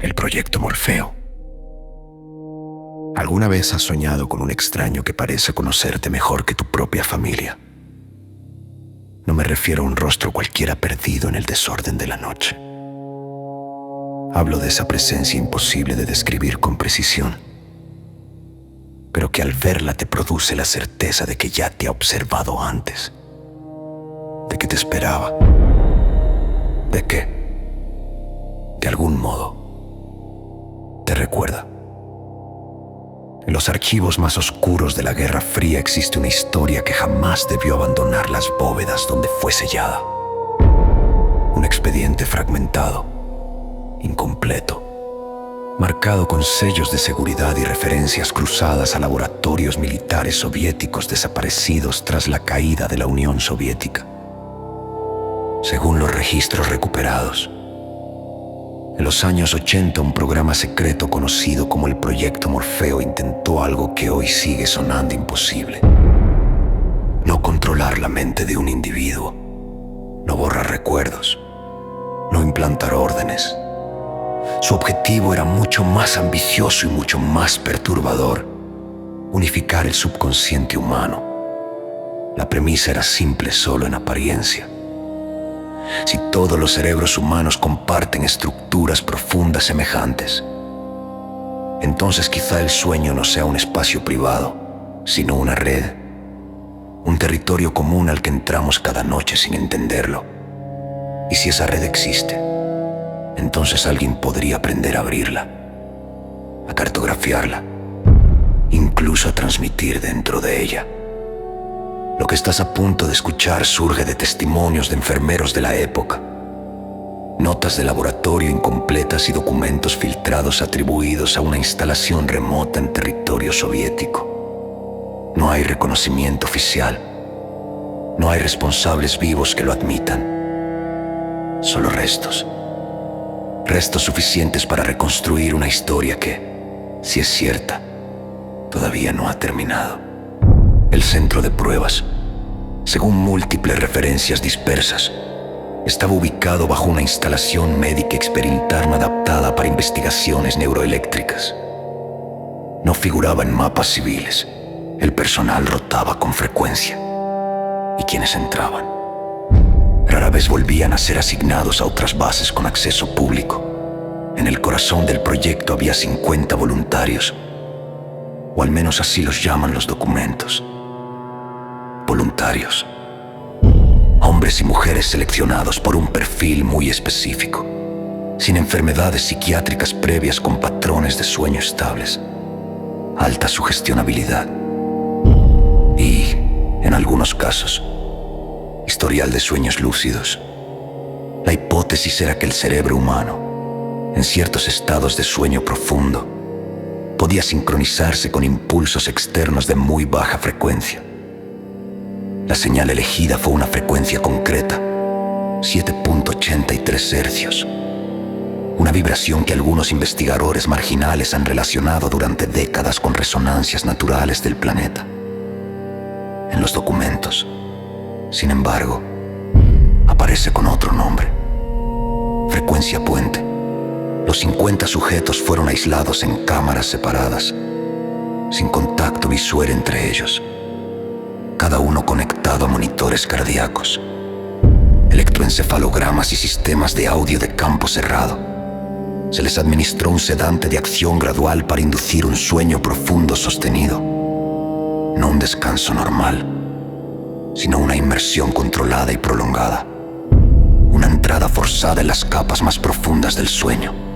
El proyecto Morfeo. ¿Alguna vez has soñado con un extraño que parece conocerte mejor que tu propia familia? No me refiero a un rostro cualquiera perdido en el desorden de la noche. Hablo de esa presencia imposible de describir con precisión, pero que al verla te produce la certeza de que ya te ha observado antes, de que te esperaba, de que, de algún modo, te recuerda. En los archivos más oscuros de la Guerra Fría existe una historia que jamás debió abandonar las bóvedas donde fue sellada. Un expediente fragmentado, incompleto, marcado con sellos de seguridad y referencias cruzadas a laboratorios militares soviéticos desaparecidos tras la caída de la Unión Soviética. Según los registros recuperados, en los años 80, un programa secreto conocido como el Proyecto Morfeo intentó algo que hoy sigue sonando imposible. No controlar la mente de un individuo, no borrar recuerdos, no implantar órdenes. Su objetivo era mucho más ambicioso y mucho más perturbador: unificar el subconsciente humano. La premisa era simple solo en apariencia. Si todos los cerebros humanos comparten estructuras profundas semejantes, entonces quizá el sueño no sea un espacio privado, sino una red, un territorio común al que entramos cada noche sin entenderlo. Y si esa red existe, entonces alguien podría aprender a abrirla, a cartografiarla, incluso a transmitir dentro de ella. Lo que estás a punto de escuchar surge de testimonios de enfermeros de la época, notas de laboratorio incompletas y documentos filtrados atribuidos a una instalación remota en territorio soviético. No hay reconocimiento oficial, no hay responsables vivos que lo admitan, solo restos suficientes para reconstruir una historia que, si es cierta, todavía no ha terminado. El centro de pruebas, según múltiples referencias dispersas, estaba ubicado bajo una instalación médica experimental adaptada para investigaciones neuroeléctricas. No figuraba en mapas civiles. El personal rotaba con frecuencia, y quienes entraban rara vez volvían a ser asignados a otras bases con acceso público. En el corazón del proyecto había 50 voluntarios, o al menos así los llaman los documentos. Voluntarios, hombres y mujeres seleccionados por un perfil muy específico, sin enfermedades psiquiátricas previas, con patrones de sueño estables, alta sugestionabilidad y, en algunos casos, historial de sueños lúcidos. La hipótesis era que el cerebro humano, en ciertos estados de sueño profundo, podía sincronizarse con impulsos externos de muy baja frecuencia. La señal elegida fue una frecuencia concreta, 7.83 hercios, una vibración que algunos investigadores marginales han relacionado durante décadas con resonancias naturales del planeta. En los documentos, sin embargo, aparece con otro nombre: frecuencia puente. Los 50 sujetos fueron aislados en cámaras separadas, sin contacto visual entre ellos, cada uno conectado a monitores cardíacos, electroencefalogramas y sistemas de audio de campo cerrado. Se les administró un sedante de acción gradual para inducir un sueño profundo sostenido, no un descanso normal, sino una inmersión controlada y prolongada, una entrada forzada en las capas más profundas del sueño.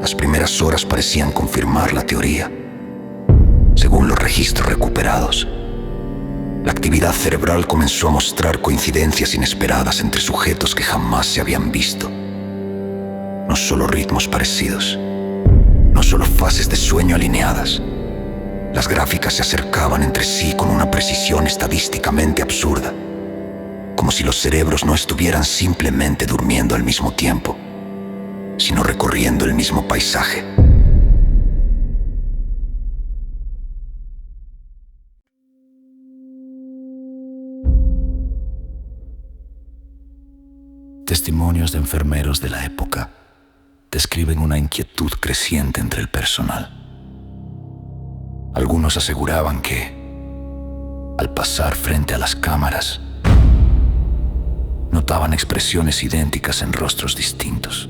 Las primeras horas parecían confirmar la teoría. Según los registros recuperados, la actividad cerebral comenzó a mostrar coincidencias inesperadas entre sujetos que jamás se habían visto. No solo ritmos parecidos, no solo fases de sueño alineadas. Las gráficas se acercaban entre sí con una precisión estadísticamente absurda, como si los cerebros no estuvieran simplemente durmiendo al mismo tiempo, sino recorriendo el mismo paisaje. Testimonios de enfermeros de la época, describen una inquietud creciente entre el personal. Algunos aseguraban que, al pasar frente a las cámaras, notaban expresiones idénticas en rostros distintos,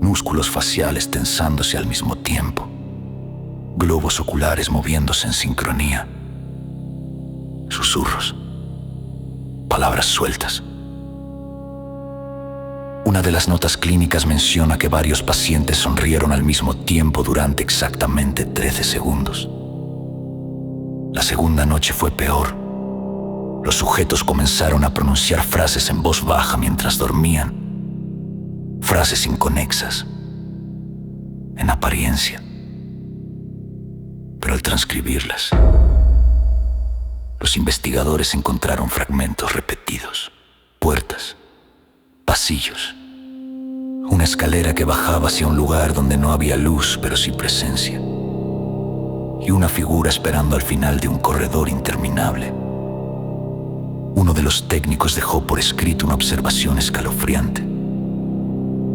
músculos faciales tensándose al mismo tiempo, globos oculares moviéndose en sincronía, susurros, palabras sueltas. Una de las notas clínicas menciona que varios pacientes sonrieron al mismo tiempo durante exactamente 13 segundos. La segunda noche fue peor. Los sujetos comenzaron a pronunciar frases en voz baja mientras dormían, frases inconexas, en apariencia, pero al transcribirlas, los investigadores encontraron fragmentos repetidos, puertas, pasillos, una escalera que bajaba hacia un lugar donde no había luz pero sí presencia, y una figura esperando al final de un corredor interminable. Uno de los técnicos dejó por escrito una observación escalofriante.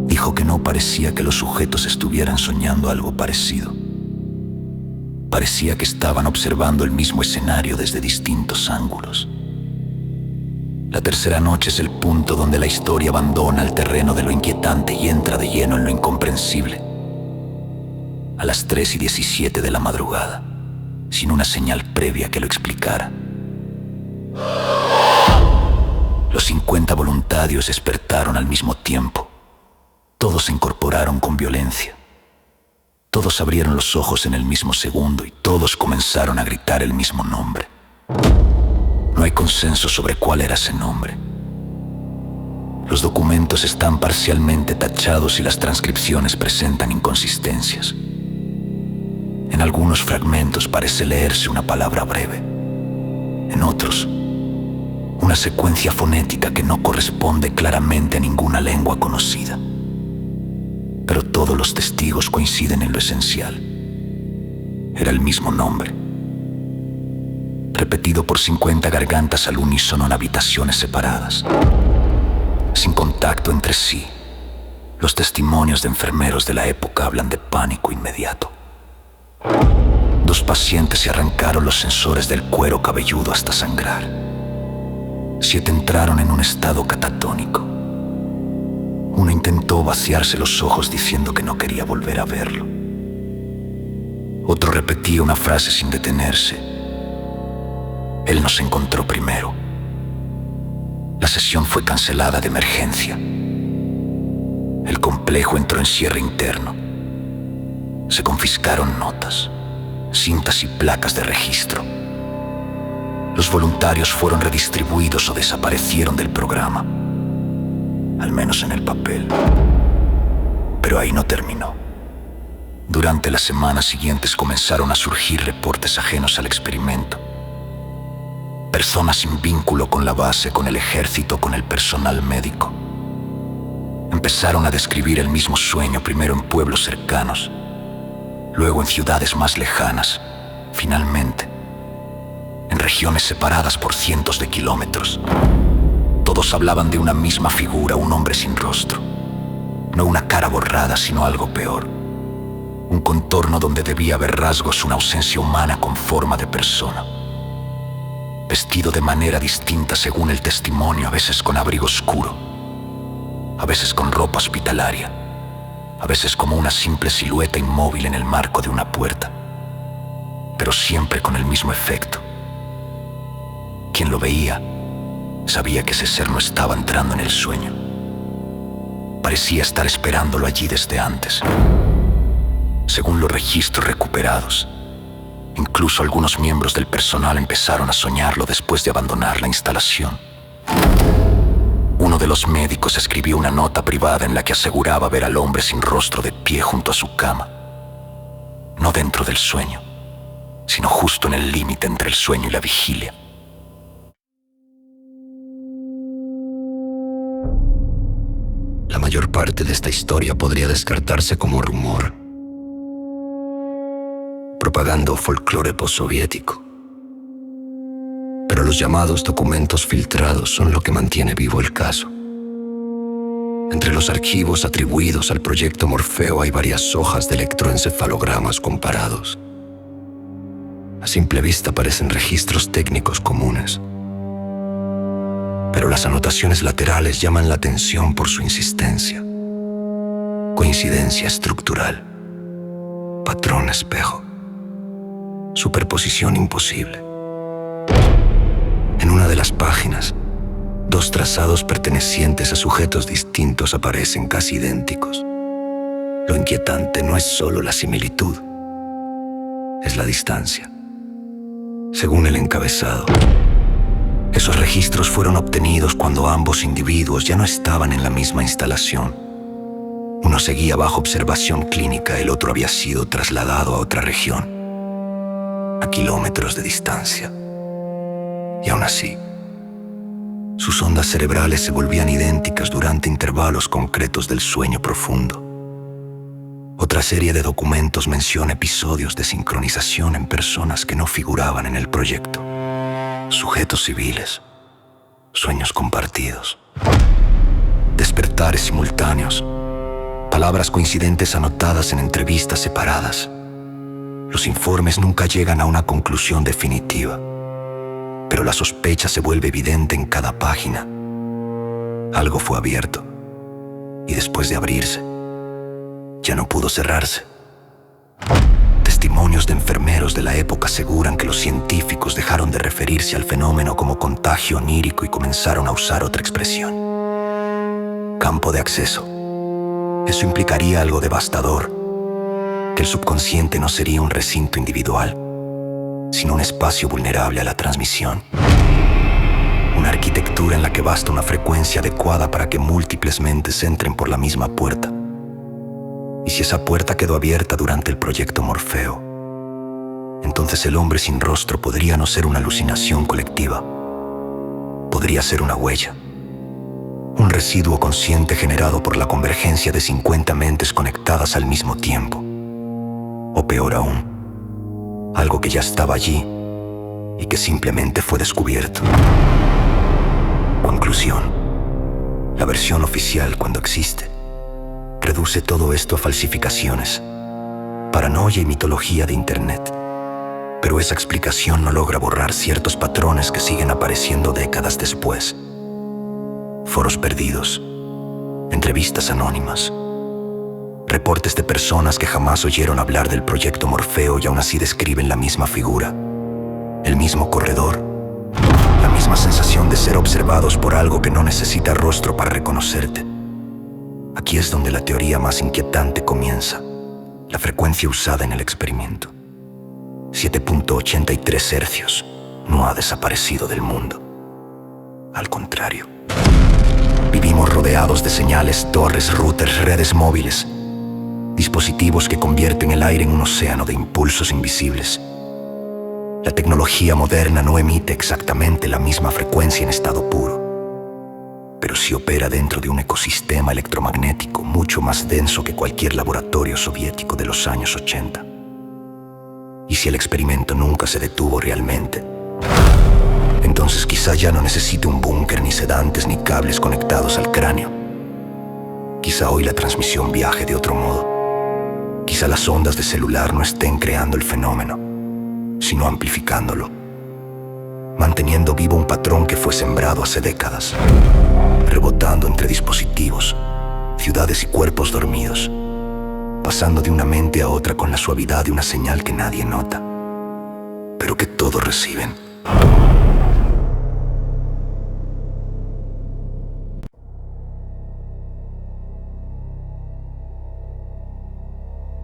Dijo que no parecía que los sujetos estuvieran soñando algo parecido. Parecía que estaban observando el mismo escenario desde distintos ángulos. La tercera noche es el punto donde la historia abandona el terreno de lo inquietante y entra de lleno en lo incomprensible. A las 3:17 de la madrugada, sin una señal previa que lo explicara, los 50 voluntarios despertaron al mismo tiempo. Todos se incorporaron con violencia. Todos abrieron los ojos en el mismo segundo y todos comenzaron a gritar el mismo nombre. No hay consenso sobre cuál era ese nombre. Los documentos están parcialmente tachados y las transcripciones presentan inconsistencias. En algunos fragmentos parece leerse una palabra breve. En otros, una secuencia fonética que no corresponde claramente a ninguna lengua conocida. Pero todos los testigos coinciden en lo esencial. Era el mismo nombre, repetido por 50 gargantas al unísono en habitaciones separadas, sin contacto entre sí. Los testimonios de enfermeros de la época hablan de pánico inmediato. 2 pacientes se arrancaron los sensores del cuero cabelludo hasta sangrar. 7 entraron en un estado catatónico. Uno intentó vaciarse los ojos diciendo que no quería volver a verlo. Otro repetía una frase sin detenerse. Él nos encontró primero. La sesión fue cancelada de emergencia. El complejo entró en cierre interno. Se confiscaron notas, cintas y placas de registro. Los voluntarios fueron redistribuidos o desaparecieron del programa, al menos en el papel. Pero ahí no terminó. Durante las semanas siguientes comenzaron a surgir reportes ajenos al experimento. Personas sin vínculo con la base, con el ejército, con el personal médico. Empezaron a describir el mismo sueño, primero en pueblos cercanos, luego en ciudades más lejanas, finalmente en regiones separadas por cientos de kilómetros. Todos hablaban de una misma figura, un hombre sin rostro. No una cara borrada, sino algo peor. Un contorno donde debía haber rasgos, una ausencia humana con forma de persona. Vestido de manera distinta según el testimonio, a veces con abrigo oscuro, a veces con ropa hospitalaria, a veces como una simple silueta inmóvil en el marco de una puerta, pero siempre con el mismo efecto. Quien lo veía sabía que ese ser no estaba entrando en el sueño. Parecía estar esperándolo allí desde antes. Según los registros recuperados, incluso algunos miembros del personal empezaron a soñarlo después de abandonar la instalación. Uno de los médicos escribió una nota privada en la que aseguraba ver al hombre sin rostro de pie junto a su cama. No dentro del sueño, sino justo en el límite entre el sueño y la vigilia. La mayor parte de esta historia podría descartarse como rumor, propaganda o folclore postsoviético. Pero los llamados documentos filtrados son lo que mantiene vivo el caso. Entre los archivos atribuidos al proyecto Morfeo hay varias hojas de electroencefalogramas comparados. A simple vista parecen registros técnicos comunes, pero las anotaciones laterales llaman la atención por su insistencia. Coincidencia estructural, patrón espejo, superposición imposible. En una de las páginas, dos trazados pertenecientes a sujetos distintos aparecen casi idénticos. Lo inquietante no es solo la similitud, es la distancia. Según el encabezado, esos registros fueron obtenidos cuando ambos individuos ya no estaban en la misma instalación. Uno seguía bajo observación clínica, el otro había sido trasladado a otra región, a kilómetros de distancia. Y aún así, sus ondas cerebrales se volvían idénticas durante intervalos concretos del sueño profundo. Otra serie de documentos menciona episodios de sincronización en personas que no figuraban en el proyecto. Sujetos civiles, sueños compartidos, despertares simultáneos, palabras coincidentes anotadas en entrevistas separadas. Los informes nunca llegan a una conclusión definitiva, pero la sospecha se vuelve evidente en cada página. Algo fue abierto, y después de abrirse, ya no pudo cerrarse. Testimonios de enfermeros de la época aseguran que los científicos dejaron de referirse al fenómeno como contagio onírico y comenzaron a usar otra expresión: campo de acceso. Eso implicaría algo devastador, que el subconsciente no sería un recinto individual, sino un espacio vulnerable a la transmisión. Una arquitectura en la que basta una frecuencia adecuada para que múltiples mentes entren por la misma puerta. Y si esa puerta quedó abierta durante el proyecto Morfeo, entonces el hombre sin rostro podría no ser una alucinación colectiva. Podría ser una huella, un residuo consciente generado por la convergencia de 50 mentes conectadas al mismo tiempo. O peor aún, algo que ya estaba allí y que simplemente fue descubierto. Conclusión: la versión oficial, cuando existe, reduce todo esto a falsificaciones, paranoia y mitología de Internet. Pero esa explicación no logra borrar ciertos patrones que siguen apareciendo décadas después. Foros perdidos, entrevistas anónimas, reportes de personas que jamás oyeron hablar del proyecto Morfeo y aún así describen la misma figura, el mismo corredor, la misma sensación de ser observados por algo que no necesita rostro para reconocerte. Aquí es donde la teoría más inquietante comienza: la frecuencia usada en el experimento. 7.83 hercios no ha desaparecido del mundo. Al contrario, vivimos rodeados de señales, torres, routers, redes móviles, dispositivos que convierten el aire en un océano de impulsos invisibles. La tecnología moderna no emite exactamente la misma frecuencia en estado puro, pero sí opera dentro de un ecosistema electromagnético mucho más denso que cualquier laboratorio soviético de los años 80. Y si el experimento nunca se detuvo realmente, entonces quizá ya no necesite un búnker, ni sedantes, ni cables conectados al cráneo. Quizá hoy la transmisión viaje de otro modo. Quizá las ondas de celular no estén creando el fenómeno, sino amplificándolo, manteniendo vivo un patrón que fue sembrado hace décadas, rebotando entre dispositivos, ciudades y cuerpos dormidos, pasando de una mente a otra con la suavidad de una señal que nadie nota, pero que todos reciben.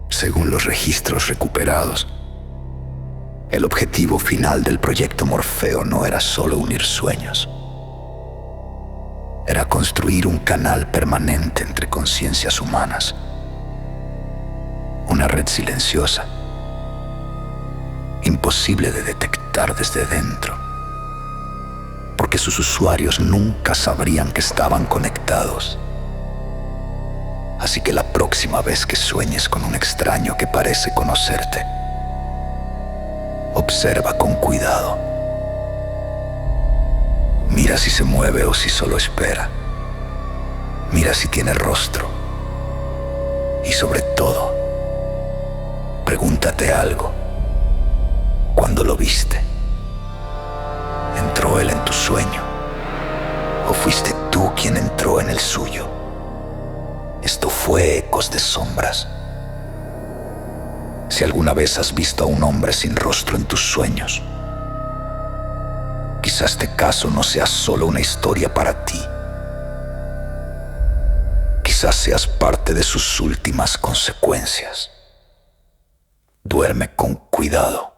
Según los registros recuperados, el objetivo final del proyecto Morfeo no era solo unir sueños. Era construir un canal permanente entre conciencias humanas. Una red silenciosa, imposible de detectar desde dentro, porque sus usuarios nunca sabrían que estaban conectados. Así que la próxima vez que sueñes con un extraño que parece conocerte, observa con cuidado. Mira si se mueve o si solo espera. Mira si tiene rostro. Y sobre todo, pregúntate algo. ¿Cuándo lo viste? ¿Entró él en tu sueño? ¿O fuiste tú quien entró en el suyo? Esto fue ecos de sombras. Si alguna vez has visto a un hombre sin rostro en tus sueños, quizás este caso no sea solo una historia para ti. Quizás seas parte de sus últimas consecuencias. Duerme con cuidado.